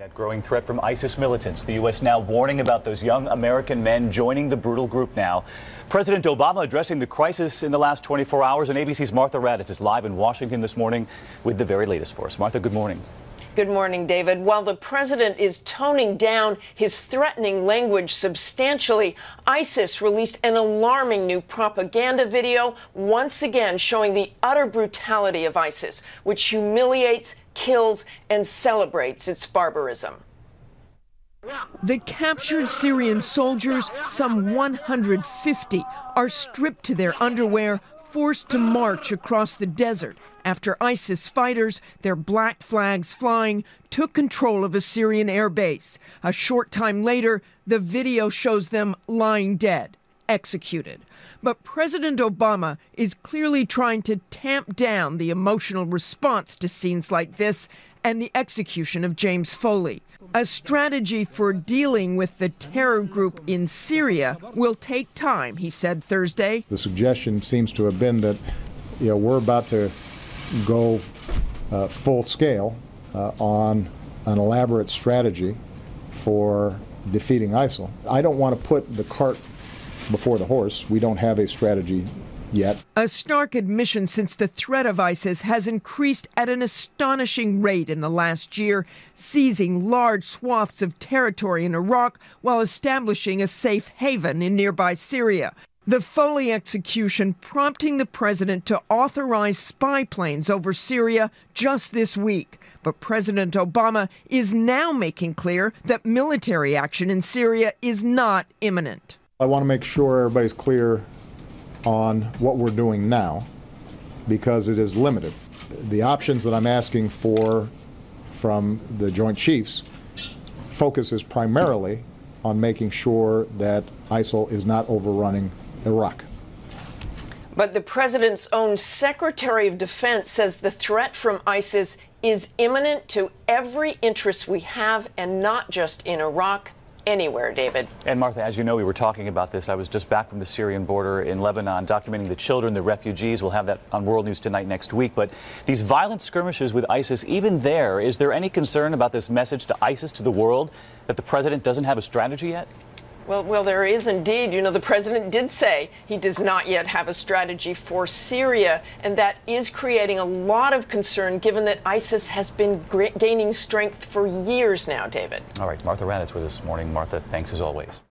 That growing threat from ISIS militants. The U.S. now warning about those young American men joining the brutal group now. President Obama addressing the crisis in the last 24 hours, and ABC's Martha Raddatz is live in Washington this morning with the very latest for us. Martha, good morning. Good morning, David. While the president is toning down his threatening language substantially, ISIS released an alarming new propaganda video, once again showing the utter brutality of ISIS, which humiliates, kills, and celebrates its barbarism. The captured Syrian soldiers, some 150, are stripped to their underwear, forced to march across the desert after ISIS fighters, their black flags flying, took control of a Syrian air base. A short time later, the video shows them lying dead, executed. But President Obama is clearly trying to tamp down the emotional response to scenes like this and the execution of James Foley. A strategy for dealing with the terror group in Syria will take time, he said Thursday. The suggestion seems to have been that, we're about to go full scale on an elaborate strategy for defeating ISIL. I don't want to put the cart before the horse. We don't have a strategy yet. A stark admission since the threat of ISIS has increased at an astonishing rate in the last year, seizing large swaths of territory in Iraq while establishing a safe haven in nearby Syria. The Foley execution prompting the president to authorize spy planes over Syria just this week. But President Obama is now making clear that military action in Syria is not imminent. I want to make sure everybody's clear on what we're doing now, because it is limited. The options that I'm asking for from the Joint Chiefs focuses primarily on making sure that ISIL is not overrunning Iraq. But the president's own Secretary of Defense says the threat from ISIS is imminent to every interest we have, and not just in Iraq, anywhere, David. And Martha, as you know, we were talking about this. I was just back from the Syrian border in Lebanon, documenting the children, the refugees. We'll have that on World News Tonight next week. But these violent skirmishes with ISIS, even there, is there any concern about this message to ISIS, to the world, that the president doesn't have a strategy yet? Well, there is indeed. The president did say he does not yet have a strategy for Syria, and that is creating a lot of concern given that ISIS has been gaining strength for years now, David. All right, Martha Raddatz with us this morning. Martha, thanks as always.